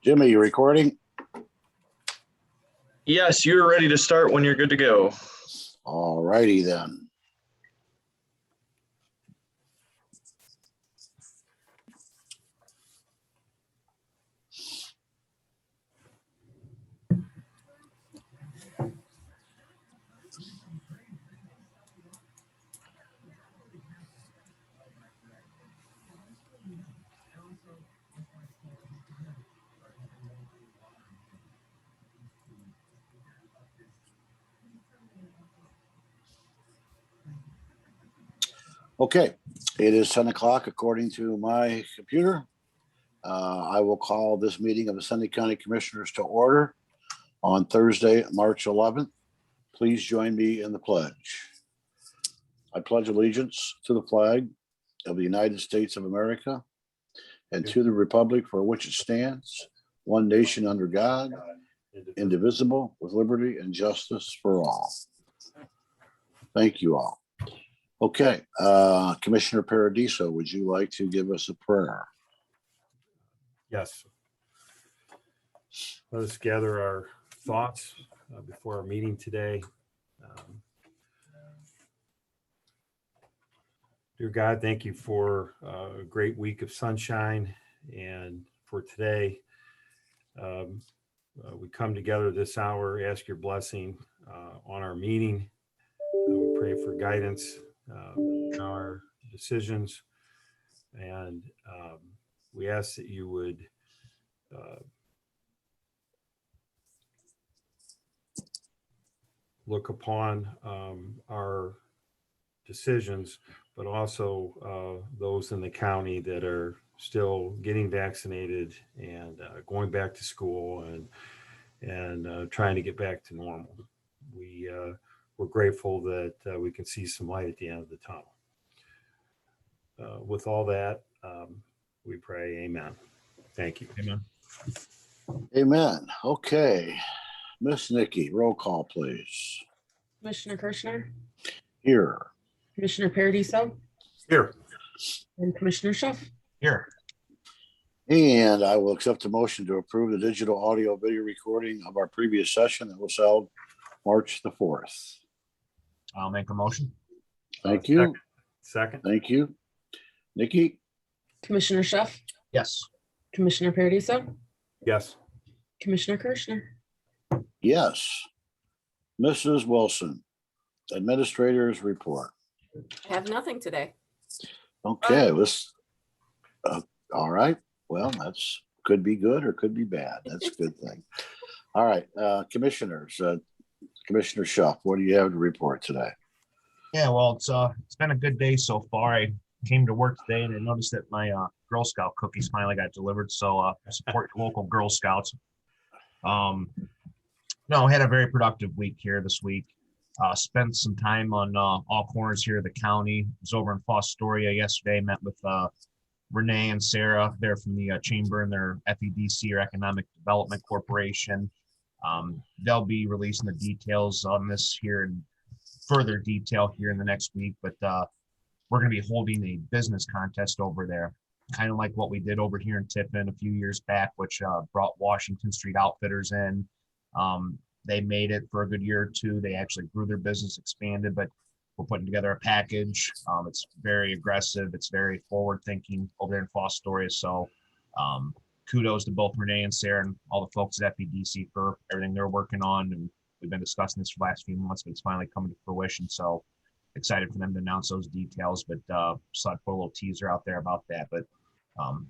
Jimmy, you recording? Yes, you're ready to start when you're good to go. All righty then. Okay, it is 10 o'clock according to my computer. I will call this meeting of the Sunday County Commissioners to order on Thursday, March 11th. Please join me in the pledge. I pledge allegiance to the flag of the United States of America and to the republic for which it stands, one nation under God, indivisible, with liberty and justice for all. Thank you all. Okay, Commissioner Paradiso, would you like to give us a prayer? Yes. Let us gather our thoughts before our meeting today. Dear God, thank you for a great week of sunshine, and for today. We come together this hour, ask your blessing on our meeting. We pray for guidance in our decisions, and we ask that you would look upon our decisions, but also those in the county that are still getting vaccinated and going back to school and trying to get back to normal. We're grateful that we can see some light at the end of the tunnel. With all that, we pray, amen. Thank you. Amen. Amen. Okay. Miss Nikki, roll call, please. Commissioner Kirschner, Here. Commissioner Paradiso, Here. and Commissioner Schuff. Here. And I will accept the motion to approve the digital audio video recording of our previous session that was held March the 4th. I'll make a motion. Thank you. Second. Thank you. Nikki? Commissioner Schuff, Yes. Commissioner Paradiso, Yes. Commissioner Kirschner. Yes. Mrs. Wilson, Administrator's Report. I have nothing today. Okay, let's, all right. Well, that's could be good or could be bad. That's a good thing. All right, Commissioners, Commissioner Schuff, what do you have to report today? Yeah, well, it's been a good day so far. I came to work today and I noticed that my Girl Scout cookies finally got delivered. So I support your local Girl Scouts. No, I had a very productive week here this week. Spent some time on all corners here of the county. Was over in Fostoria yesterday. Met with Renee and Sarah. They're from the chamber and their FEDC, or Economic Development Corporation. They'll be releasing the details on this here in further detail here in the next week. But we're going to be holding a business contest over there, kind of like what we did over here in Tiffin a few years back, which brought Washington Street Outfitters in. They made it for a good year or two. They actually grew their business, expanded, but we're putting together a package. It's very aggressive. It's very forward thinking over there in Fostoria. So kudos to both Renee and Sarah and all the folks at FEDC for everything they're working on. And we've been discussing this for the last few months, but it's finally coming to fruition. So excited for them to announce those details, but so I put a little teaser out there about that. But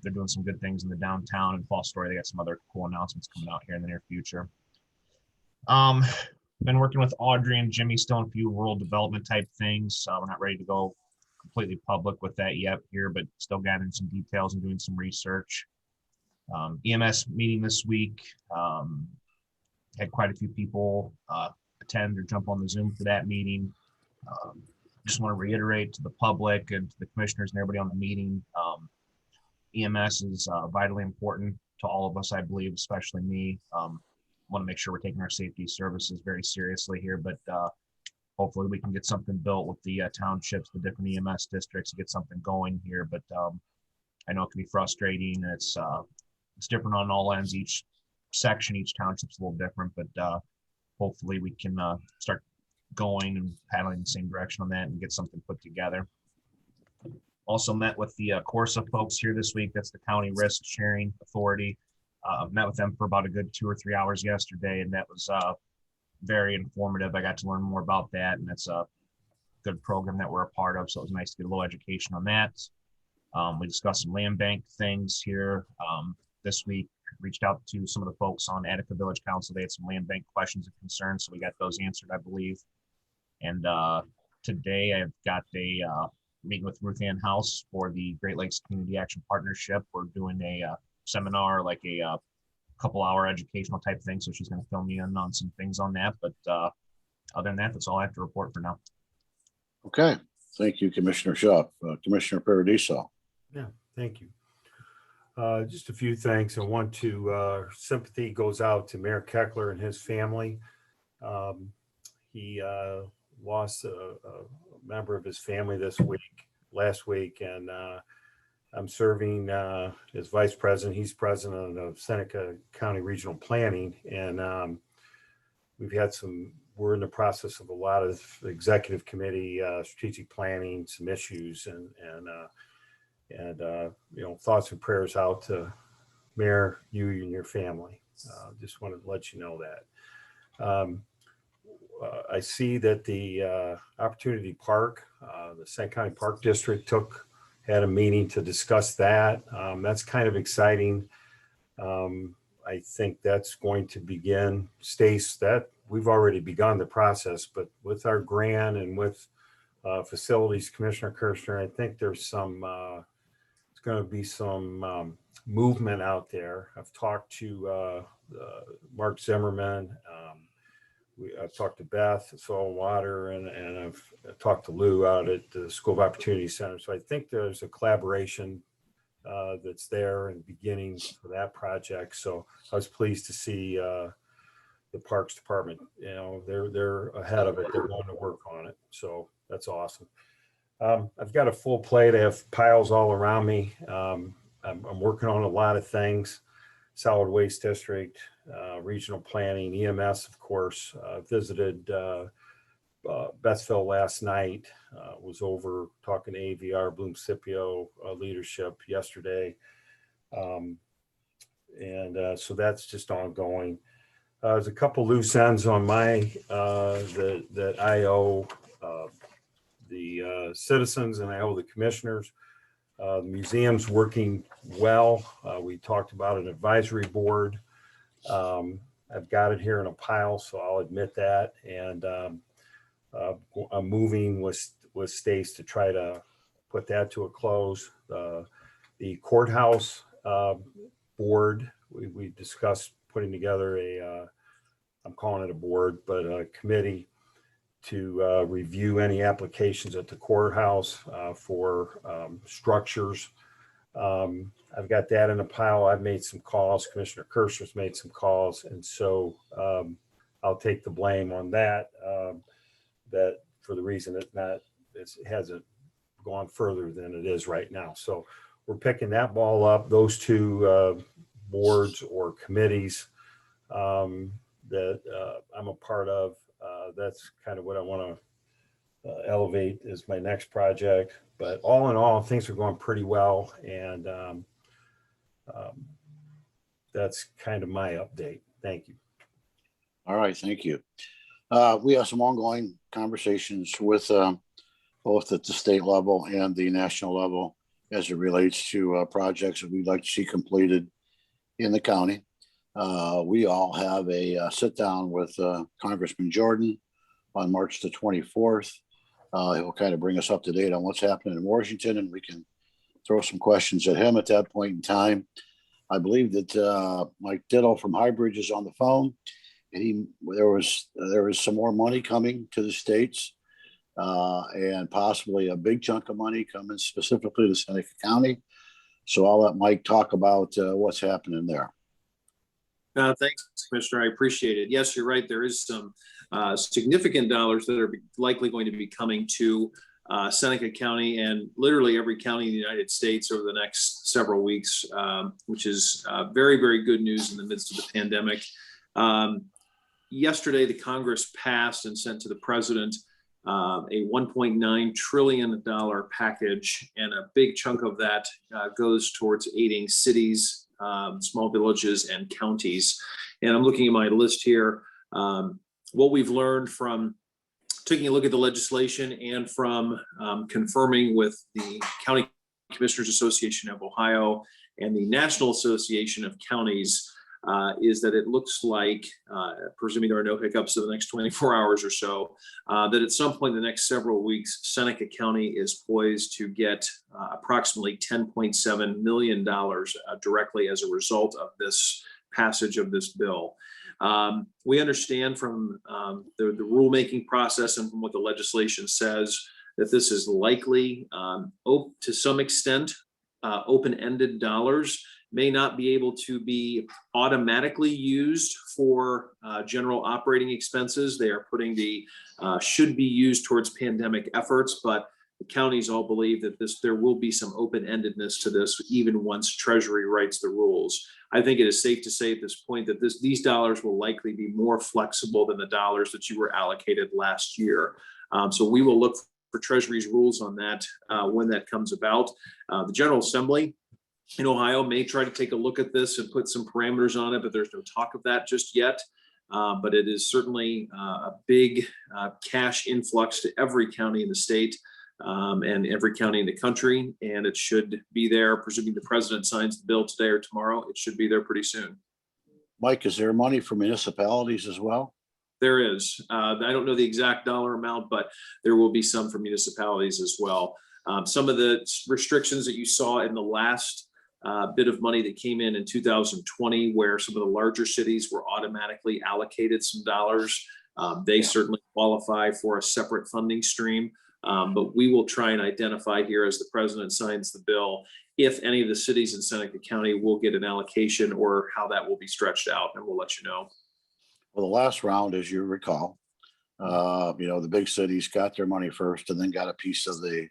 they're doing some good things in the downtown and Fostoria. They got some other cool announcements coming out here in the near future. Been working with Audrey and Jimmy still on a few rural development type things. We're not ready to go completely public with that yet here, but still gathering some details and doing some research. EMS meeting this week. Had quite a few people attend or jump on the Zoom for that meeting. Just want to reiterate to the public and to the commissioners and everybody on the meeting, EMS is vitally important to all of us, I believe, especially me. Want to make sure we're taking our safety services very seriously here, but hopefully we can get something built with the townships, the different EMS districts, to get something going here. But I know it can be frustrating. It's it's different on all ends. Each section, each township's a little different, but hopefully we can start going and paddling in the same direction on that and get something put together. Also met with the Corsa folks here this week. That's the County Risk Sharing Authority. Met with them for about a good 2 or 3 hours yesterday, and that was very informative. I got to learn more about that, and that's a good program that we're a part of. So it was nice to get a little education on that. We discussed some land bank things here this week. Reached out to some of the folks on Attica Village Council. They had some land bank questions and concerns, so we got those answered, I believe. And today I've got a meeting with Ruth Ann House for the Great Lakes Community Action Partnership. We're doing a seminar, like a couple-hour educational type thing. So she's going to fill me in on some things on that. But other than that, that's all I have to report for now. Okay, thank you, Commissioner Schuff. Commissioner Paradiso. Yeah, thank you. Just a few things. I want to, sympathy goes out to Mayor Keckler and his family. He lost a member of his family last week, and I'm serving as vice president. He's president of Seneca County Regional Planning, and we're in the process of a lot of executive committee, strategic planning, some issues, and thoughts and prayers out to Mayor, you and your family. Just wanted to let you know that. I see that the Opportunity Park, the St. County Park District had a meeting to discuss that. That's kind of exciting. I think that's going to begin, Stace, that we've already begun the process, but with our grant and with facilities, Commissioner Kirschner, I think there's it's going to be some movement out there. I've talked to Mark Zimmerman. I've talked to Beth at Soil and Water, and I've talked to Lou out at the School of Opportunity Center. So I think there's a collaboration that's there and beginning for that project. So I was pleased to see the Parks Department, they're ahead of it. They're going to work on it. So that's awesome. I've got a full plate. I have piles all around me. I'm working on a lot of things. Solid Waste District, regional planning, EMS, of course. Visited Bethsville last night. Was over talking to AVR, Bloom Scipio leadership yesterday. So that's just ongoing. There's a couple loose ends on my that I owe the citizens and I owe the commissioners. The museum's working well. We talked about an advisory board. I've got it here in a pile, so I'll admit that. And I'm moving with Stace to try to put that to a close. The courthouse board, we discussed putting together I'm calling it a board, but a committee to review any applications at the courthouse for structures. I've got that in a pile. I've made some calls. Commissioner Kirschner's made some calls. And so I'll take the blame on that, that for the reason it hasn't gone further than it is right now. So we're picking that ball up. Those two boards or committees that I'm a part of. That's kind of what I want to elevate as my next project. But all in all, things are going pretty well. And that's kind of my update. Thank you. All right, thank you. We have some ongoing conversations with both at the state level and the national level as it relates to projects that we'd like to see completed in the county. We all have a sit down with Congressman Jordan on March the 24th. He'll kind of bring us up to date on what's happening in Washington, and we can throw some questions at him at that point in time. I believe that Mike Diddle from Highbridge is on the phone, and there was some more money coming to the states, and possibly a big chunk of money coming specifically to Seneca County. So I'll let Mike talk about what's happening there. Thanks, Commissioner. I appreciate it. Yes, you're right. There is some significant dollars that are likely going to be coming to Seneca County and literally every county in the United States over the next several weeks, which is very, very good news in the midst of the pandemic. Yesterday, the Congress passed and sent to the president a $1.9 trillion package, and a big chunk of that goes towards aiding cities, small villages, and counties. And I'm looking at my list here. What we've learned from taking a look at the legislation and from confirming with the County Commissioners Association of Ohio and the National Association of Counties is that it looks like, presuming there are no hiccups in the next 24 hours or so, that at some point in the next several weeks, Seneca County is poised to get approximately $10.7 million directly as a result of this passage of this bill. We understand from the rulemaking process and from what the legislation says that this is likely, to some extent, open-ended dollars may not be able to be automatically used for general operating expenses. They are putting should be used towards pandemic efforts, but the counties all believe that there will be some open-endedness to this even once Treasury writes the rules. I think it is safe to say at this point that these dollars will likely be more flexible than the dollars that you were allocated last year. So we will look for Treasury's rules on that when that comes about. The General Assembly in Ohio may try to take a look at this and put some parameters on it, but there's no talk of that just yet. But it is certainly a big cash influx to every county in the state. And every county in the country, and it should be there, presuming the president signs the bill today or tomorrow, it should be there pretty soon. Mike, is there money for municipalities as well? There is. I don't know the exact dollar amount, but there will be some for municipalities as well. Some of the restrictions that you saw in the last bit of money that came in 2020, where some of the larger cities were automatically allocated some dollars, they certainly qualify for a separate funding stream. But we will try and identify here as the president signs the bill if any of the cities in Seneca County will get an allocation or how that will be stretched out, and we'll let you know. Well, the last round, as you recall, the big cities got their money first and then got a piece of the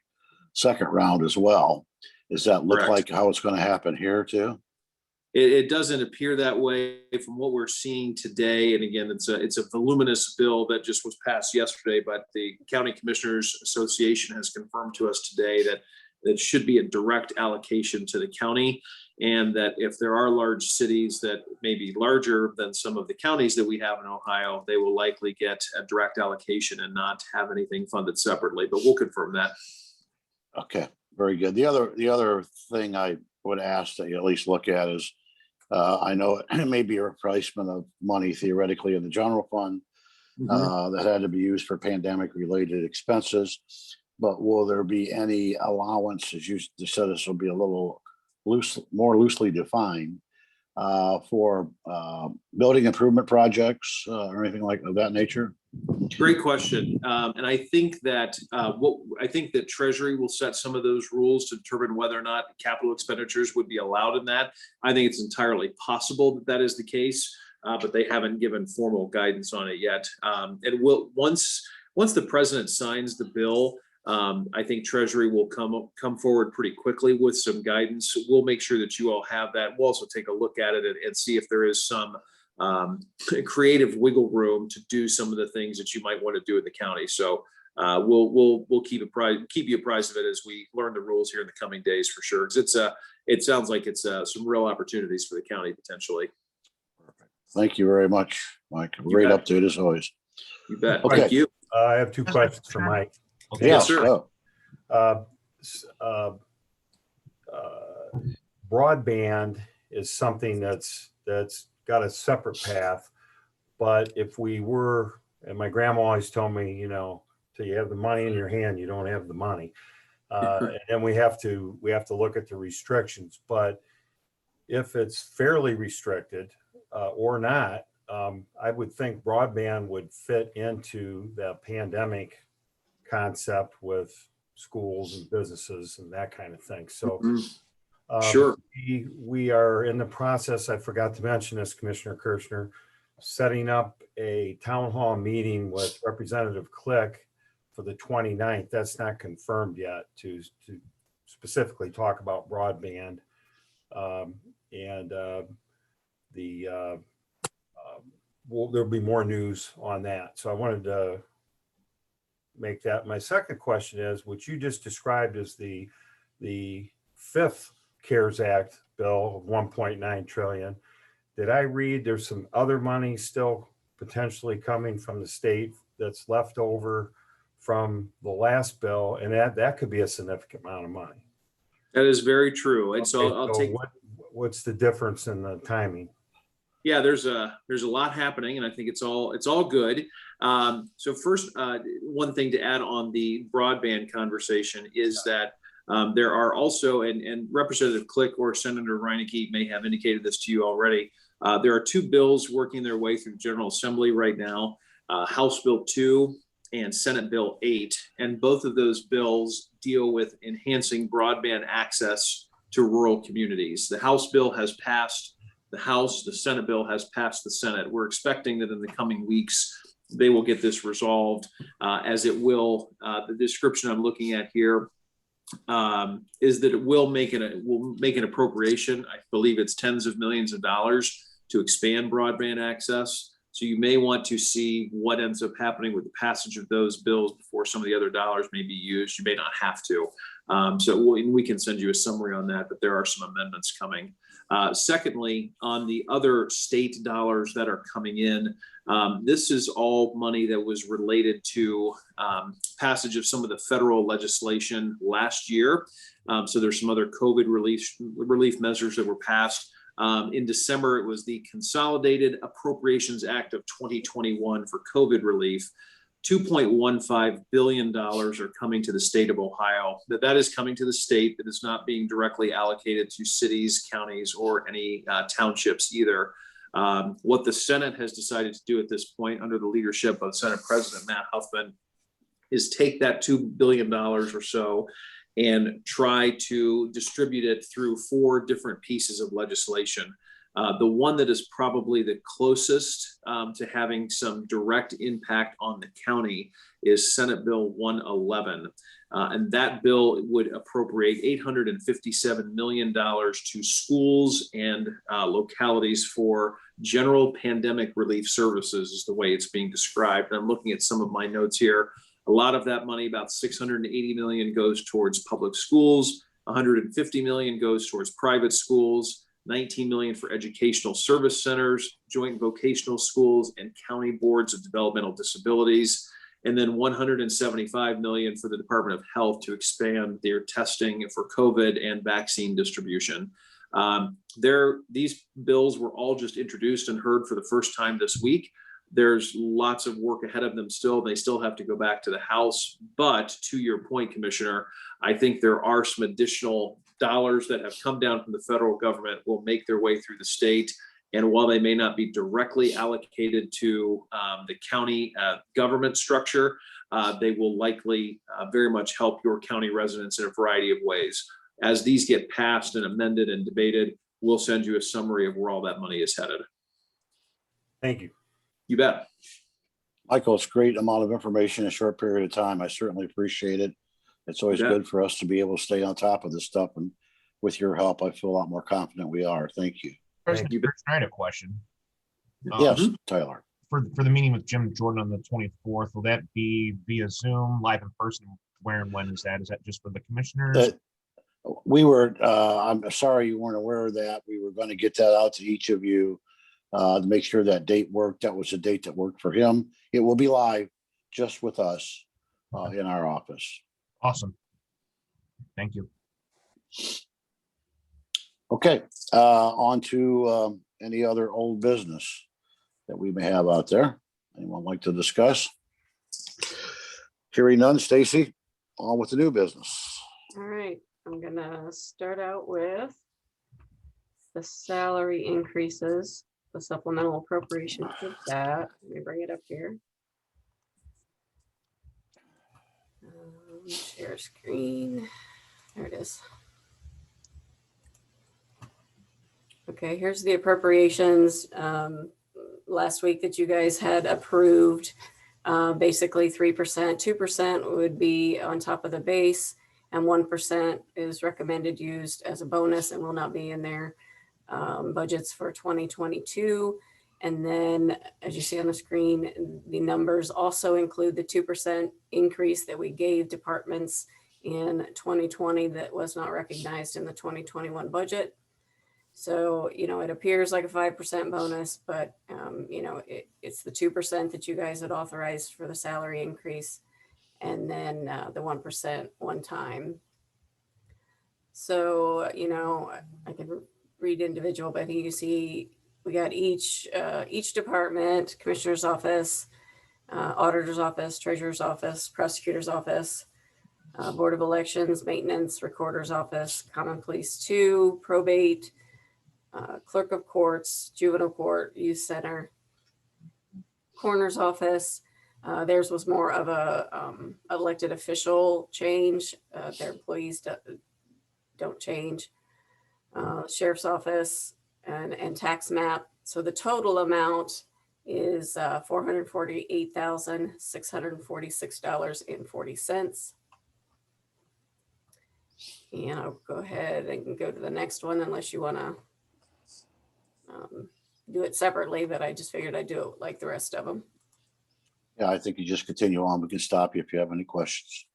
second round as well. Does that look Correct. like how it's going to happen here too? It doesn't appear that way from what we're seeing today. And again, it's a voluminous bill that just was passed yesterday, but the County Commissioners Association has confirmed to us today that it should be a direct allocation to the county. And that if there are large cities that may be larger than some of the counties that we have in Ohio, they will likely get a direct allocation and not have anything funded separately, but we'll confirm that. Okay, very good. The other thing I would ask that you at least look at is, I know it may be a replacement of money theoretically in the general fund that had to be used for pandemic related expenses, but will there be any allowance, as you said, this will be a little more loosely defined for building improvement projects or anything like of that nature? Great question. And I think that Treasury will set some of those rules to determine whether or not capital expenditures would be allowed in that. I think it's entirely possible that is the case, but they haven't given formal guidance on it yet. And once the president signs the bill, I think Treasury will come forward pretty quickly with some guidance. We'll make sure that you all have that. We'll also take a look at it and see if there is some creative wiggle room to do some of the things that you might want to do in the county. So we'll keep you apprised of it as we learn the rules here in the coming days for sure. Because it sounds like it's some real opportunities for the county potentially. Perfect. Thank you very much, Mike. Great bet. update as always. You bet. Okay. Thank you. I have two questions for Mike. Okay. Yes, sir. Broadband is something that's got a separate path, but if we were, and my grandma always told me, till you have the money in your hand, you don't have the money. And then we have to look at the restrictions, but if it's fairly restricted or not, I would think broadband would fit into the pandemic concept with schools and businesses and that kind of thing. So Sure. we are in the process, I forgot to mention this, Commissioner Kirschner, setting up a town hall meeting with Representative Click for the 29th. That's not confirmed yet to specifically talk about broadband. There'll be more news on that. So I wanted to make that. My second question is, what you just described as the fifth CARES Act bill of 1.9 trillion. Did I read there's some other money still potentially coming from the state that's left over from the last bill, and that could be a significant amount of money? That is very true. And so Okay, I'll take. What's the difference in the timing? Yeah, there's a lot happening, and I think it's all good. So first, one thing to add on the broadband conversation is that there are also, and Representative Click or Senator Reineke may have indicated this to you already. There are two bills working their way through the General Assembly right now, House Bill 2 and Senate Bill 8, and both of those bills deal with enhancing broadband access to rural communities. The House bill has passed the House, the Senate bill has passed the Senate. We're expecting that in the coming weeks, they will get this resolved, as it will. The description I'm looking at here is that it will make an appropriation. I believe it's tens of millions of dollars to expand broadband access. So you may want to see what ends up happening with the passage of those bills before some of the other dollars may be used. You may not have to. So we can send you a summary on that, but there are some amendments coming. Secondly, on the other state dollars that are coming in, this is all money that was related to passage of some of the federal legislation last year. So there's some other COVID relief measures that were passed. In December, it was the Consolidated Appropriations Act of 2021 for COVID relief. $2.15 billion are coming to the state of Ohio. That is coming to the state. That is not being directly allocated to cities, counties, or any townships either. What the Senate has decided to do at this point, under the leadership of Senate President Matt Huffman, is take that $2 billion or so and try to distribute it through 4 different pieces of legislation. The one that is probably the closest to having some direct impact on the county is Senate Bill 111. And that bill would appropriate $857 million to schools and localities for general pandemic relief services, is the way it's being described. And I'm looking at some of my notes here. A lot of that money, about $680 million, goes towards public schools. $150 million goes towards private schools. $19 million for educational service centers, joint vocational schools, and county boards of developmental disabilities. And then $175 million for the Department of Health to expand their testing for COVID and vaccine distribution. These bills were all just introduced and heard for the first time this week. There's lots of work ahead of them still. They still have to go back to the House. But to your point, Commissioner, I think there are some additional dollars that have come down from the federal government will make their way through the state. And while they may not be directly allocated to the county government structure, they will likely very much help your county residents in a variety of ways. As these get passed and amended and debated, we'll send you a summary of where all that money is headed. Thank you. You bet. Michael, it's a great amount of information in a short period of time. I certainly appreciate it. It's always Yeah. good for us to be able to stay on top of this stuff. And with your help, I feel a lot more confident we are. Thank you. President, You bet. I had a question. Yes, Tyler. For the meeting with Jim Jordan on the 24th, will that be via Zoom, live in person? Where and when is that? Is that just for the commissioners? I'm sorry you weren't aware of that. We were going to get that out to each of you to make sure that date worked. That was a date that worked for him. It will be live just with us in our office. Awesome. Thank you. Okay, on to any other old business that we may have out there. Anyone like to discuss? Hearing none, Stacy, on with the new business. All right, I'm gonna start out with the salary increases, the supplemental appropriation for that. Let me bring it up here. Share screen. There it is. Okay, here's the appropriations last week that you guys had approved. Basically 3%, 2% would be on top of the base, and 1% is recommended used as a bonus and will not be in their budgets for 2022. And then, as you see on the screen, the numbers also include the 2% increase that we gave departments in 2020 that was not recognized in the 2021 budget. So, it appears like a 5% bonus, but, it's the 2% that you guys had authorized for the salary increase, and then the 1% one time. So, I can read individual, but I think you see we got each department, commissioner's office, auditor's office, treasurer's office, prosecutor's office, board of elections, maintenance, recorder's office, common police 2, probate, clerk of courts, juvenile court, youth center, coroner's office. Theirs was more of a elected official change. Their employees don't change. Sheriff's office and tax map. So the total amount is $448,646.40. And I'll go ahead and go to the next one unless you want to do it separately, but I just figured I'd do it like the rest of them. Yeah, I think you just continue on. We can stop you if you have any questions.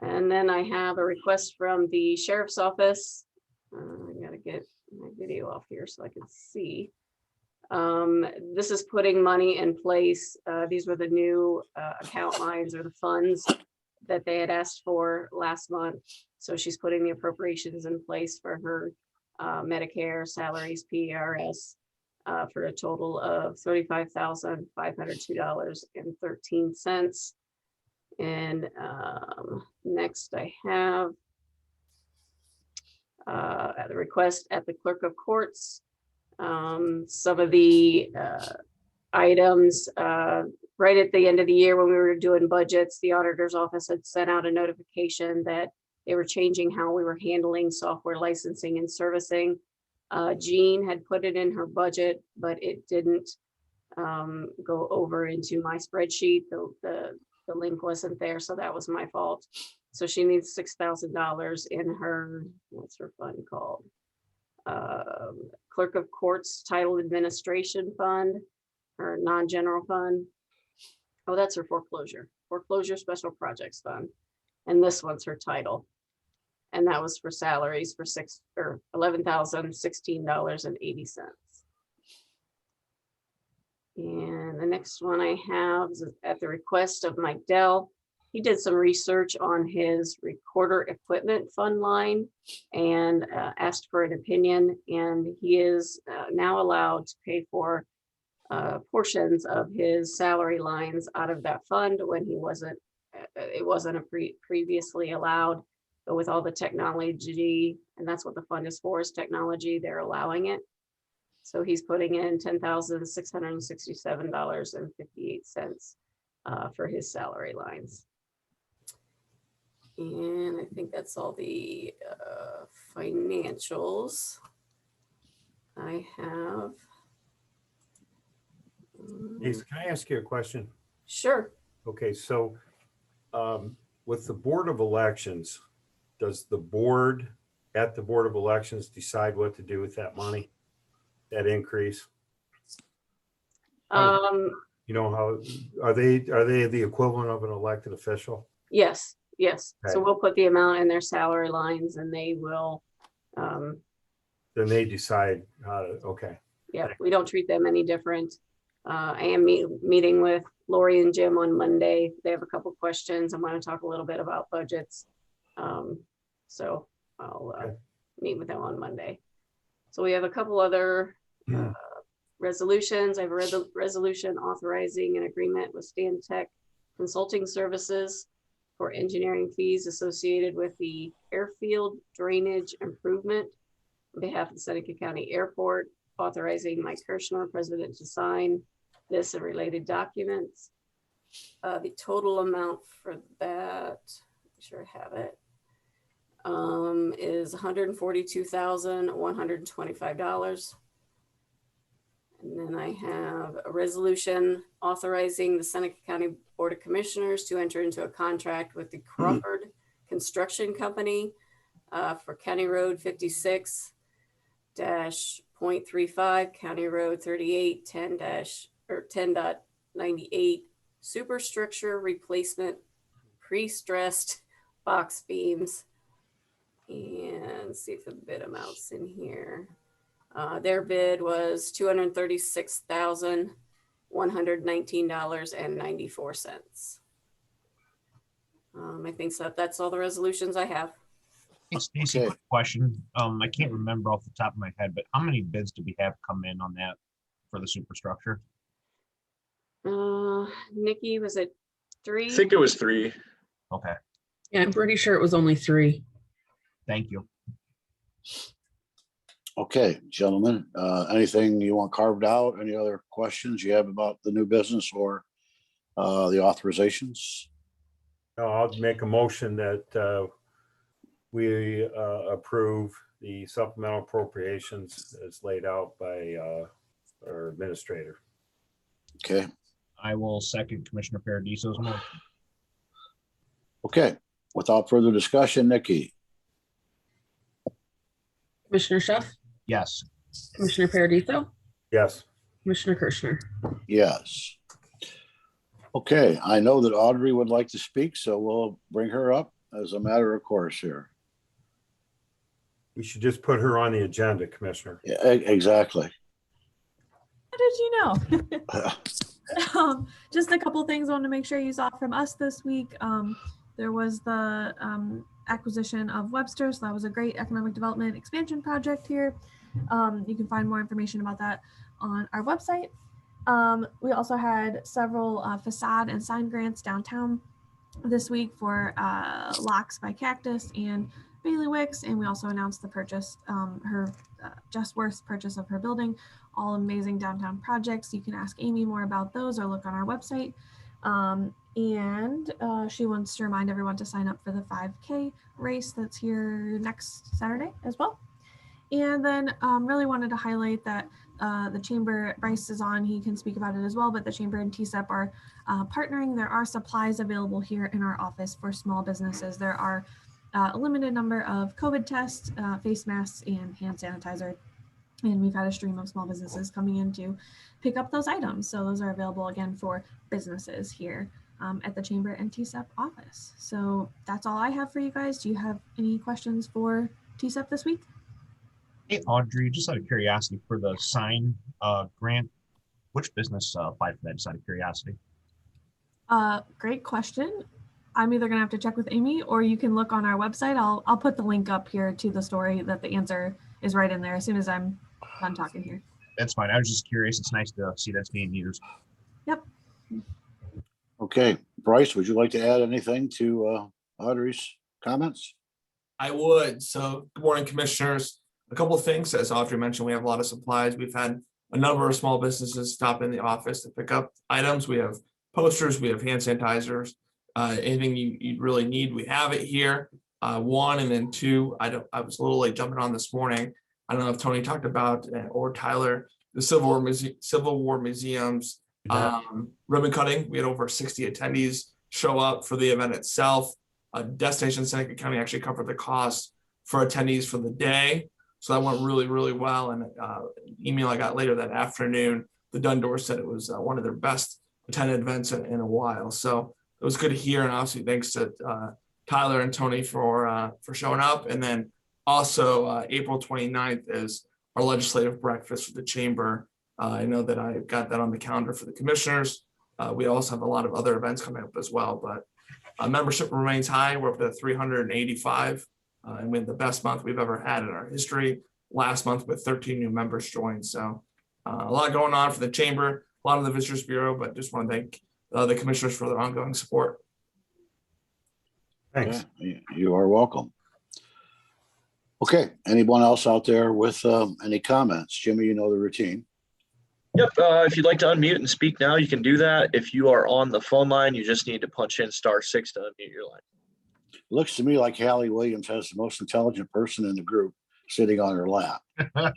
And then I have a request from the sheriff's office. I gotta get my video off here so I can see. This is putting money in place. These were the new account lines or the funds that they had asked for last month. So she's putting the appropriations in place for her Medicare salaries, PRS, for a total of $35,502.13. And next I have the request at the clerk of courts. Some of the items right at the end of the year when we were doing budgets, the auditor's office had sent out a notification that they were changing how we were handling software licensing and servicing. Jean had put it in her budget, but it didn't go over into my spreadsheet. The link wasn't there, so that was my fault. So she needs $6,000 in her, what's her fund called? Clerk of Courts Title Administration Fund, or non-general fund. Oh, that's her foreclosure Special Projects Fund. And this one's her title. And that was for salaries for $11,016.80. And the next one I have is at the request of Mike Dell. He did some research on his recorder equipment fund line and asked for an opinion. And he is now allowed to pay for portions of his salary lines out of that fund when it wasn't previously allowed. But with all the technology, and that's what the fund is for, is technology, they're allowing it. So he's putting in $10,667.58 for his salary lines. And I think that's all the financials I have. Lisa, can I ask you a question? Sure. Okay, so with the Board of Elections, does the board at the Board of Elections decide what to do with that money, that increase? You know, how are they the equivalent of an elected official? Yes. So Okay. we'll put the amount in their salary lines and they will, Then they decide how to, okay. yeah, we don't treat them any different. I am meeting with Lori and Jim on Monday. They have a couple questions. I'm going to talk a little bit about budgets. So I'll meet with them on Monday. So we have a couple other resolutions. I've read the resolution authorizing an agreement with Stantec Consulting Services for engineering fees associated with the airfield drainage improvement on behalf of the Seneca County Airport, authorizing Mike Kirschner, president, to sign this and related documents. The total amount for that, I'm sure I have it, is $142,125. And then I have a resolution authorizing the Seneca County Board of Commissioners to enter into a contract with the Crawford Construction Company for County Road 56-0.35, County Road 38-10-10.98 superstructure replacement pre-stressed box beams. And see if the bid amounts in here. Their bid was $236,119.94. I think so. That's all the resolutions I have. Hey, Stacy, Okay. quick question. I can't remember off the top of my head, but how many bids do we have come in on that for the superstructure? Nikki, was it I 3? think it was 3. Okay, Yeah, I'm pretty sure it was only 3. thank you. Okay, gentlemen, anything you want carved out? Any other questions you have about the new business or the authorizations? No, I'll make a motion that we approve the supplemental appropriations as laid out by our administrator. Okay, I will second Commissioner Paradiso's motion. okay. Without further discussion, Nikki, Commissioner Schuff, Yes. Commissioner Paradiso, Yes. Commissioner Kirschner. yes. Okay, I know that Audrey would like to speak, so we'll bring her up as a matter of course here. We should just put her on the agenda, Commissioner. Yeah, exactly. How did you know? Just a couple things I want to make sure you saw from us this week. There was the acquisition of Webster, so that was a great economic development expansion project here. You can find more information about that on our website. We also had several facade and sign grants downtown this week for Locks by Cactus and Bailiwicks, and we also announced the purchase, her Just Worth's purchase of her building. All amazing downtown projects. You can ask Amy more about those or look on our website. And she wants to remind everyone to sign up for the 5K race that's here next Saturday as well. And then really wanted to highlight that the Chamber, Bryce is on, he can speak about it as well, but the Chamber and TCEP are partnering. There are supplies available here in our office for small businesses. There are a limited number of COVID tests, face masks, and hand sanitizer. And we've had a stream of small businesses coming in to pick up those items. So those are available again for businesses here at the Chamber and TCEP office. So that's all I have for you guys. Do you have any questions for TCEP this week? Hey, Audrey, just out of curiosity, for the sign grant, which business applied for that, just out of curiosity? Great question. I'm either gonna have to check with Amy, or you can look on our website. I'll put the link up here to the story that the answer is right in there as soon as I'm done talking here. That's fine. I was just curious. It's nice to see that's being used. Yep. Okay, Bryce, would you like to add anything to Audrey's comments? I would. So good morning, commissioners. A couple of things, as Audrey mentioned, we have a lot of supplies. We've had a number of small businesses stop in the office to pick up items. We have posters, we have hand sanitizers, anything you really need, we have it here. One, and then two, I was a little late jumping on this morning. I don't know if Tony talked about or Tyler, the Civil War Museum's ribbon cutting. We had over 60 attendees show up for the event itself. Destination Seneca County actually covered the cost for attendees for the day. So that went really, really well. And email I got later that afternoon, the Dundor said it was one of their best attended events in a while. So it was good to hear. And obviously thanks to Tyler and Tony for showing up. And then also April 29th is our legislative breakfast with the Chamber. I know that I got that on the calendar for the commissioners. We also have a lot of other events coming up as well, but membership remains high. We're up to 385. And we had the best month we've ever had in our history last month with 13 new members joined. So a lot going on for the Chamber, a lot of the Visitors Bureau, but just want to thank the commissioners for their ongoing support. Thanks. Okay, you are welcome. Okay, anyone else out there with any comments? Jimmy, you know the routine. Yep. If you'd like to unmute and speak now, you can do that. If you are on the phone line, you just need to punch in *6 to unmute your line. Looks to me like Hallie Williams has the most intelligent person in the group sitting on her lap. Guys,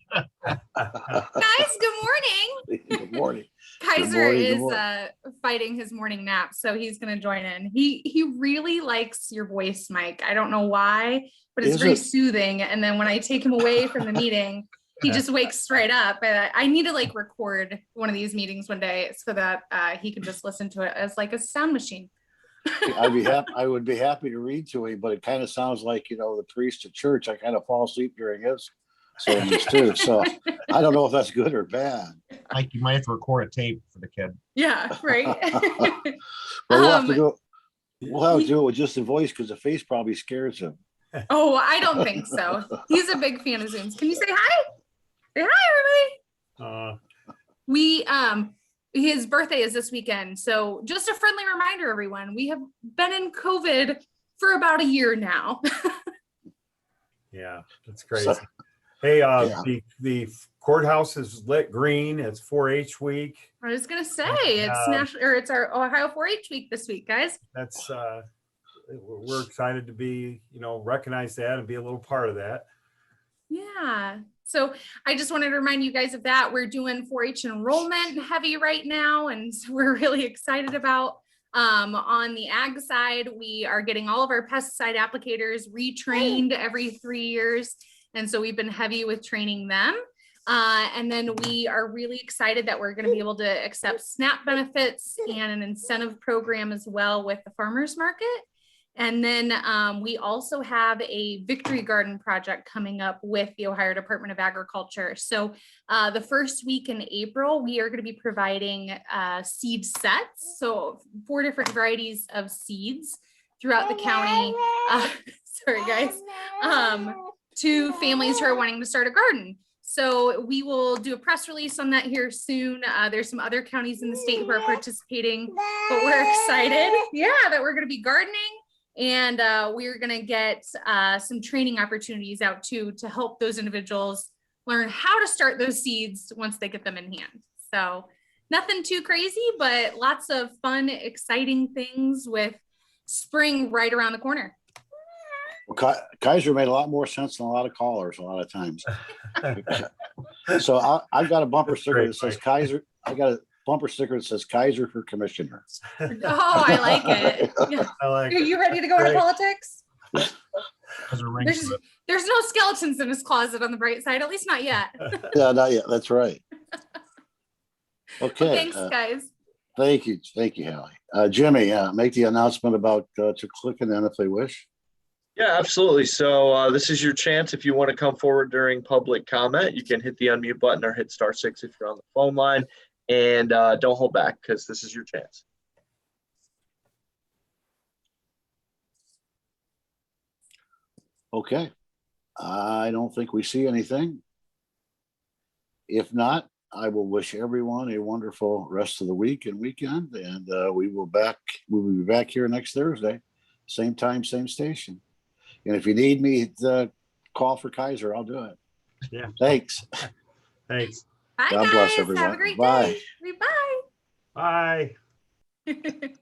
good morning. Kaiser morning, good is morning. fighting his morning nap, so he's going to join in. He really likes your voice, Mike. I don't know why, but it's Is very it? soothing. And then when I take him away from the meeting, he just wakes straight up. And I need to like record one of these meetings one day so that he can just listen to it as like a sound machine. I would be happy to read to him, but it kind of sounds like, the priest at church. I kind of fall asleep during his sermons too. So I don't know if that's good or bad. Mike, you might have to record a tape for the kid. Yeah, right. But we'll have to do it with just the voice because the face probably scares him. Oh, I don't think so. He's a big fan of Zooms. Can you say hi? Say hi, everybody. His birthday is this weekend. So just a friendly reminder, everyone, we have been in COVID for about a year now. Yeah, that's crazy. So- Hey, Yeah. the courthouse is lit green. It's 4-H week. I was gonna say it's our Ohio 4-H week this week, guys. That's we're excited to be, recognize that and be a little part of that. Yeah. So I just wanted to remind you guys of that. We're doing 4-H enrollment heavy right now, and so we're really excited about. On the ag side, we are getting all of our pesticide applicators retrained every 3 years. And so we've been heavy with training them. And then we are really excited that we're going to be able to accept SNAP benefits and an incentive program as well with the farmers market. And then we also have a victory garden project coming up with the Ohio Department of Agriculture. So the first week in April, we are going to be providing seed sets. So 4 different varieties of seeds throughout the county. Sorry, guys. To families who are wanting to start a garden. So we will do a press release on that here soon. There's some other counties in the state who are participating, but we're excited, that we're going to be gardening, and we're going to get some training opportunities out too to help those individuals learn how to start those seeds once they get them in hand. So nothing too crazy, but lots of fun, exciting things with spring right around the corner. Well, Kaiser made a lot more sense than a lot of callers a lot of times. So I've got a bumper sticker that says Kaiser. I got a bumper sticker that says Kaiser for commissioner. Oh, I like it. Yeah. I like Are it. you ready to go into Great. politics? There's a ring There's, to it. there's no skeletons in his closet on the bright side, at least not yet. Yeah, not yet. That's right. Okay. Well, thanks, guys. Thank you, Hallie. Jimmy, make the announcement about to click and then if they wish. Yeah, absolutely. So this is your chance. If you want to come forward during public comment, you can hit the unmute button or hit *6 if you're on the phone line. And don't hold back because this is your chance. Okay. I don't think we see anything. If not, I will wish everyone a wonderful rest of the week and weekend. And we will be back here next Thursday. Same time, same station. And if you need me to call for Kaiser, I'll do it. Yeah. Thanks. Thanks. Bye, God guys. bless everyone. Have a great Bye. day. Bye. Bye.